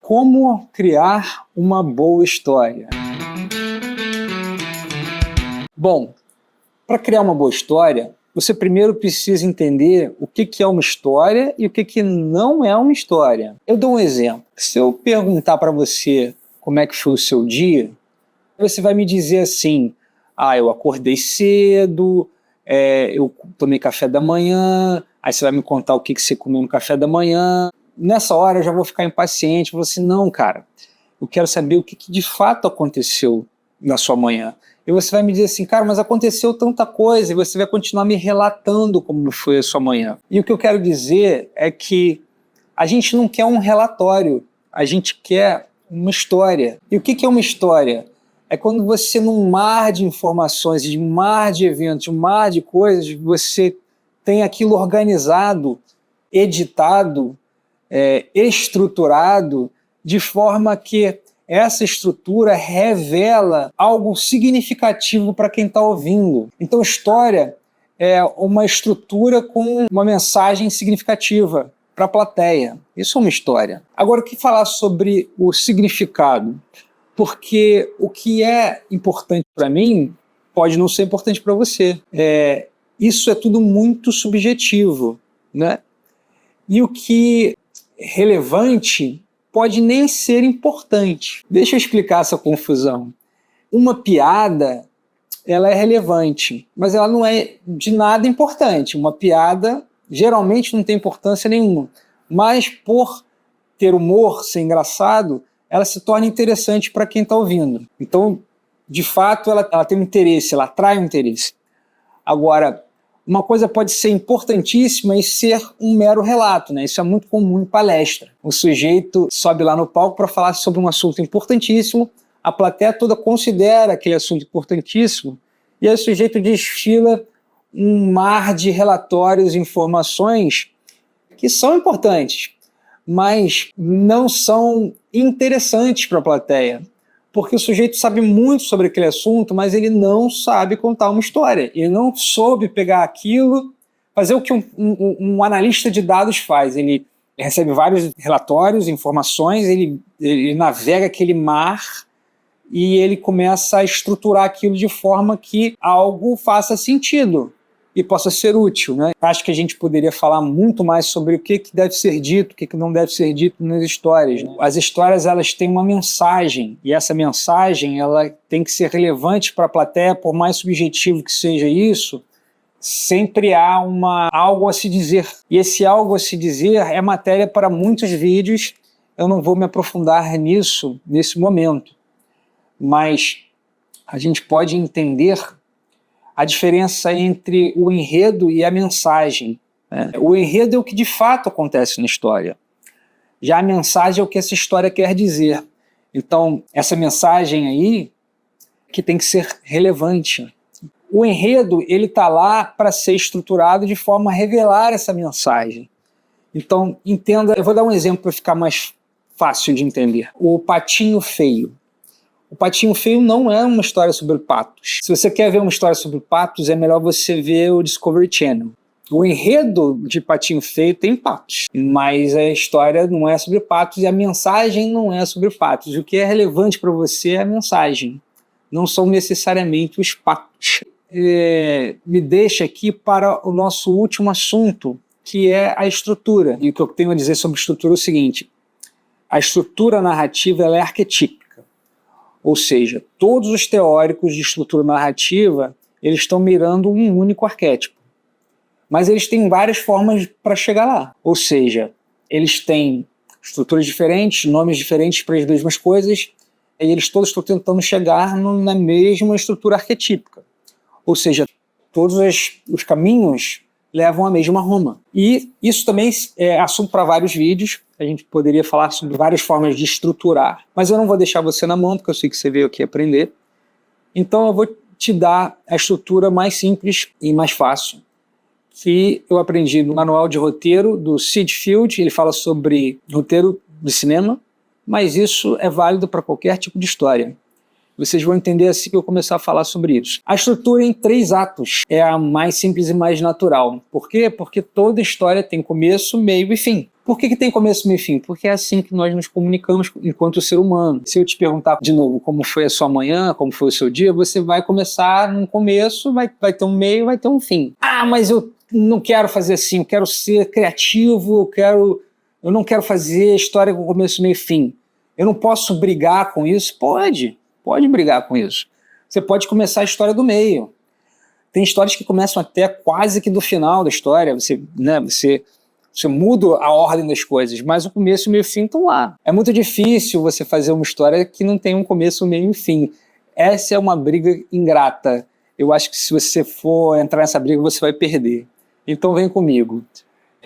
Como criar uma boa história? Bom, para criar uma boa história, você primeiro precisa entender o que é uma história e o que não é uma história. Eu dou um exemplo. Se eu perguntar para você como é que foi o seu dia, você vai me dizer assim: eu acordei cedo, eu tomei café da manhã. Aí você vai me contar o que você comeu no café da manhã. Nessa hora eu já vou ficar impaciente. Vou assim: não, cara, eu quero saber o que de fato aconteceu na sua manhã. E você vai me dizer assim: cara, mas aconteceu tanta coisa. E você vai continuar me relatando como foi a sua manhã. E o que eu quero dizer é que a gente não quer um relatório, a gente quer uma história. E o que é uma história? É quando você, num mar de informações, de um mar de eventos, um mar de coisas, você tem aquilo organizado, editado, estruturado, de forma que essa estrutura revela algo significativo para quem está ouvindo. Então, história é uma estrutura com uma mensagem significativa para a plateia. Isso é uma história. Agora, o que falar sobre o significado? Porque o que é importante para mim pode não ser importante para você. Isso é tudo muito subjetivo, né? E o que é relevante pode nem ser importante. Deixa eu explicar essa confusão. Uma piada, ela é relevante, mas ela não é de nada importante. Uma piada geralmente não tem importância nenhuma, mas por ter humor, ser engraçado, ela se torna interessante para quem está ouvindo. Então, de fato, ela tem um interesse, ela atrai um interesse. Agora, uma coisa pode ser importantíssima e ser um mero relato, né? Isso é muito comum em palestra. O sujeito sobe lá no palco para falar sobre um assunto importantíssimo, a plateia toda considera aquele assunto importantíssimo, e aí o sujeito desfila um mar de relatórios e informações que são importantes, mas não são interessantes para a plateia, porque o sujeito sabe muito sobre aquele assunto, mas ele não sabe contar uma história. Ele não soube pegar aquilo, fazer o que um analista de dados faz. Ele recebe vários relatórios, informações, ele navega aquele mar e ele começa a estruturar aquilo de forma que algo faça sentido e possa ser útil, né? Acho que a gente poderia falar muito mais sobre o que deve ser dito, o que não deve ser dito nas histórias, né? As histórias, elas têm uma mensagem, e essa mensagem ela tem que ser relevante para a plateia, por mais subjetivo que seja isso, sempre há algo a se dizer. E esse algo a se dizer é matéria para muitos vídeos. Eu não vou me aprofundar nisso nesse momento, mas a gente pode entender a diferença entre o enredo e a mensagem, né? O enredo é o que de fato acontece na história. Já a mensagem é o que essa história quer dizer. Então, essa mensagem aí que tem que ser relevante. O enredo, ele está lá para ser estruturado de forma a revelar essa mensagem. Então, entenda, eu vou dar um exemplo para ficar mais fácil de entender. O Patinho Feio. O Patinho Feio não é uma história sobre patos. Se você quer ver uma história sobre patos, é melhor você ver o Discovery Channel. O enredo de Patinho Feio tem patos, mas a história não é sobre patos e a mensagem não é sobre patos. O que é relevante para você é a mensagem, não são necessariamente os patos. Me deixa aqui para o nosso último assunto, que é a estrutura. E o que eu tenho a dizer sobre estrutura é o seguinte: a estrutura narrativa ela é arquetípica. Ou seja, todos os teóricos de estrutura narrativa, eles estão mirando um único arquétipo. Mas eles têm várias formas para chegar lá. Ou seja, eles têm estruturas diferentes, nomes diferentes para as mesmas coisas, e eles todos estão tentando chegar na mesma estrutura arquetípica. Ou seja, todos os caminhos levam à mesma Roma. E isso também é assunto para vários vídeos. A gente poderia falar sobre várias formas de estruturar. Mas eu não vou deixar você na mão, porque eu sei que você veio aqui aprender. Então eu vou te dar a estrutura mais simples e mais fácil, que eu aprendi no manual de roteiro do Sid Field. Ele fala sobre roteiro de cinema, mas isso é válido para qualquer tipo de história. Vocês vão entender assim que eu começar a falar sobre isso. A estrutura em 3 atos é a mais simples e mais natural. Por quê? Porque toda história tem começo, meio e fim. Por que tem começo, meio e fim? Porque é assim que nós nos comunicamos enquanto ser humano. Se eu te perguntar de novo como foi a sua manhã, como foi o seu dia, você vai começar num começo, vai ter um meio, vai ter um fim. Ah, mas eu não quero fazer assim, eu quero ser criativo, eu não quero fazer história com começo, meio e fim. Eu não posso brigar com isso? Pode brigar com isso. Você pode começar a história do meio. Tem histórias que começam até quase que do final da história, você muda a ordem das coisas, mas o começo, o meio e o fim estão lá. É muito difícil você fazer uma história que não tem um começo, um meio e um fim. Essa é uma briga ingrata. Eu acho que se você for entrar nessa briga, você vai perder. Então vem comigo.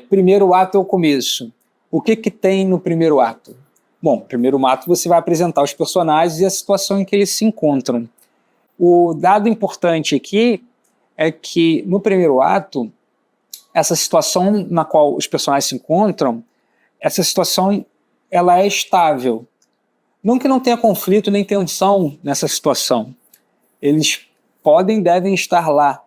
Primeiro ato é o começo. O que tem no primeiro ato? Bom, no primeiro ato você vai apresentar os personagens e a situação em que eles se encontram. O dado importante aqui é que no primeiro ato, essa situação na qual os personagens se encontram, essa situação ela é estável. Não que não tenha conflito nem tensão nessa situação. Eles podem e devem estar lá,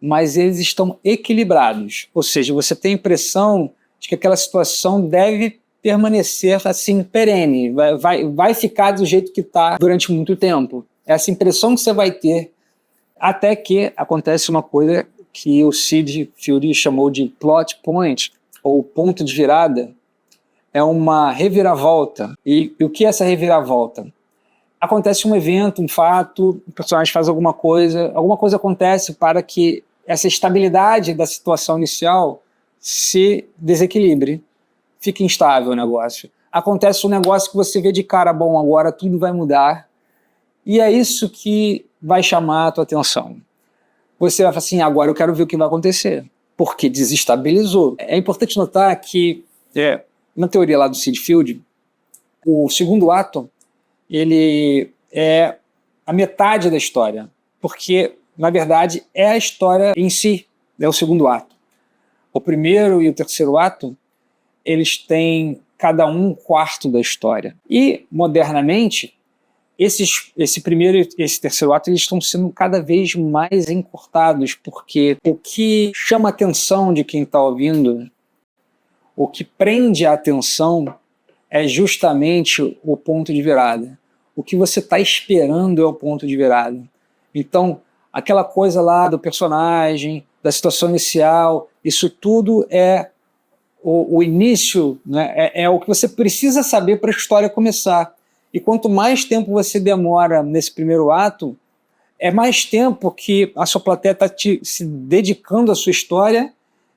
mas eles estão equilibrados. Ou seja, você tem a impressão de que aquela situação deve permanecer assim perene, vai ficar do jeito que está durante muito tempo. Essa impressão que você vai ter, até que acontece uma coisa que o Sid Field chamou de plot point, ou ponto de virada. É uma reviravolta. E o que é essa reviravolta? Acontece um evento, um fato, o personagem faz alguma coisa acontece para que essa estabilidade da situação inicial se desequilibre, fique instável o negócio. Acontece um negócio que você vê de cara, bom, agora tudo vai mudar, e é isso que vai chamar a tua atenção. Você vai falar assim, agora eu quero ver o que vai acontecer, porque desestabilizou. É importante notar que, na teoria lá do Sid Field, o segundo ato, ele é a metade da história, porque, na verdade, é a história em si, é o segundo ato. O primeiro e o terceiro ato, eles têm cada um quarto da história. E, modernamente, esse primeiro e esse terceiro ato eles estão sendo cada vez mais encurtados, porque o que chama a atenção de quem está ouvindo, o que prende a atenção é justamente o ponto de virada. O que você está esperando é o ponto de virada. Então, aquela coisa lá do personagem, da situação inicial, isso tudo é o início, né? É o que você precisa saber para a história começar. E quanto mais tempo você demora nesse primeiro ato, é mais tempo que a sua plateia está se dedicando à sua história,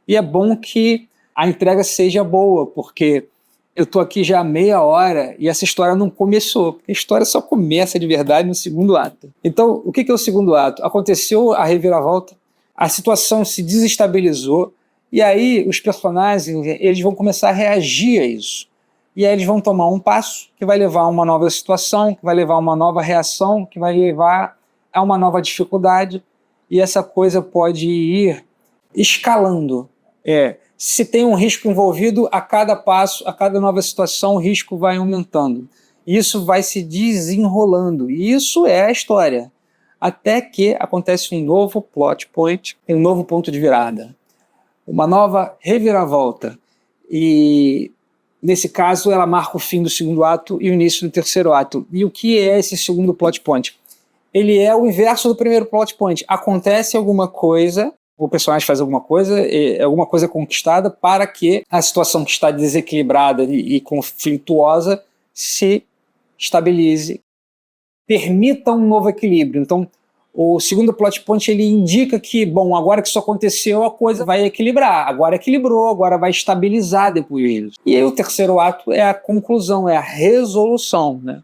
e é bom que a entrega seja boa, porque eu estou aqui já há meia hora e essa história não começou. A história só começa de verdade no segundo ato. Então, o que é o segundo ato? Aconteceu a reviravolta, a situação se desestabilizou, e aí os personagens eles vão começar a reagir a isso. E aí eles vão tomar um passo que vai levar a uma nova situação, que vai levar a uma nova reação, que vai levar a uma nova dificuldade, e essa coisa pode ir escalando. Se tem um risco envolvido, a cada passo, a cada nova situação, o risco vai aumentando. Isso vai se desenrolando, e isso é a história. Até que acontece um novo plot point, um novo ponto de virada. Uma nova reviravolta. E nesse caso, ela marca o fim do segundo ato e o início do terceiro ato. E o que é esse segundo plot point? Ele é o inverso do primeiro plot point. Acontece alguma coisa, o personagem faz alguma coisa conquistada para que a situação que está desequilibrada e conflituosa se estabilize, permita um novo equilíbrio. Então, o segundo plot point ele indica que, bom, agora que isso aconteceu, a coisa vai equilibrar. Agora equilibrou, agora vai estabilizar depois disso. E aí o terceiro ato é a conclusão, é a resolução, né?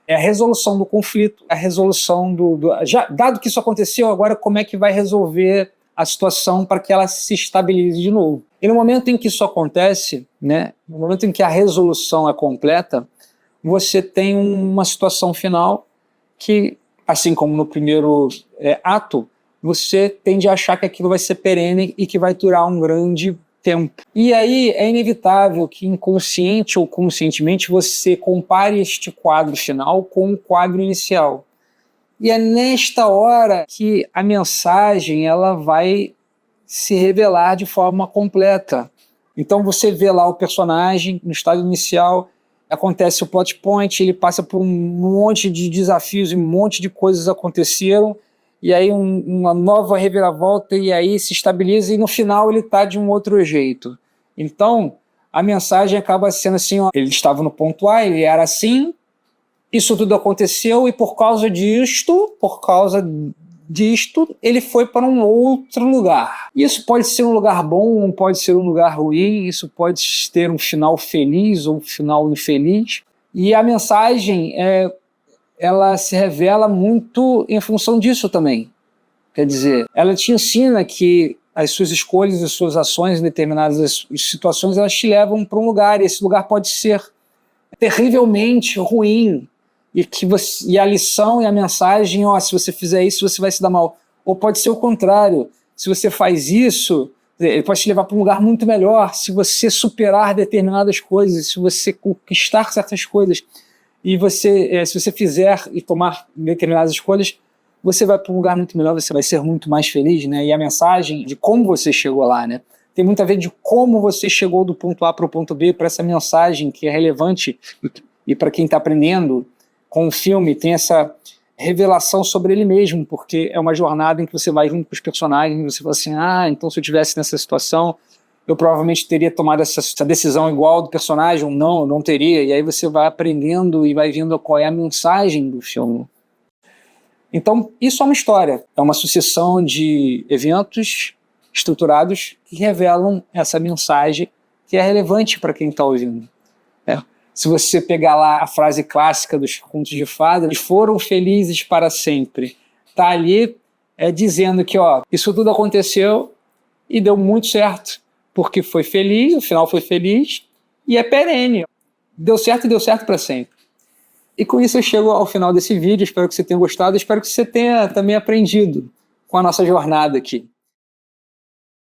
É a resolução do conflito, a resolução dado que isso aconteceu, agora como é que vai resolver a situação para que ela se estabilize de novo. E no momento em que isso acontece, né, no momento em que a resolução é completa, você tem uma situação final que, assim como no primeiro ato, você tende a achar que aquilo vai ser perene e que vai durar um grande tempo. E aí é inevitável que inconsciente ou conscientemente você compare este quadro final com o quadro inicial. E é nesta hora que a mensagem ela vai se revelar de forma completa. Então você vê lá o personagem no estado inicial, acontece o plot point, ele passa por um monte de desafios e um monte de coisas aconteceram, e aí uma nova reviravolta, e aí se estabiliza, e no final ele está de um outro jeito. Então, a mensagem acaba sendo assim, ó, ele estava no ponto A, ele era assim, isso tudo aconteceu, e por causa disto, ele foi para um outro lugar. Isso pode ser um lugar bom, pode ser um lugar ruim, isso pode ter um final feliz ou um final infeliz. E a mensagem, ela se revela muito em função disso também. Quer dizer, ela te ensina que as suas escolhas, as suas ações em determinadas situações, elas te levam para um lugar, e esse lugar pode ser terrivelmente ruim, e a lição e a mensagem, ó, se você fizer isso, você vai se dar mal. Ou pode ser o contrário, se você faz isso, ele pode te levar para um lugar muito melhor, se você superar determinadas coisas, se você conquistar certas coisas, e se você fizer e tomar determinadas escolhas, você vai para um lugar muito melhor, você vai ser muito mais feliz, né? E a mensagem de como você chegou lá, né? Tem muito a ver de como você chegou do ponto A para o ponto B, para essa mensagem que é relevante, e para quem está aprendendo com o filme, tem essa revelação sobre ele mesmo, porque é uma jornada em que você vai junto com os personagens, e você fala assim, então se eu estivesse nessa situação, eu provavelmente teria tomado essa decisão igual do personagem, ou não, eu não teria, e aí você vai aprendendo e vai vendo qual é a mensagem do filme. Então, isso é uma história, é uma sucessão de eventos estruturados que revelam essa mensagem que é relevante para quem está ouvindo. Se você pegar lá a frase clássica dos contos de fadas, eles foram felizes para sempre. Está ali dizendo que isso tudo aconteceu e deu muito certo, porque foi feliz, o final foi feliz e é perene. Deu certo e deu certo para sempre. E com isso eu chego ao final desse vídeo, espero que você tenha gostado, espero que você tenha também aprendido com a nossa jornada aqui.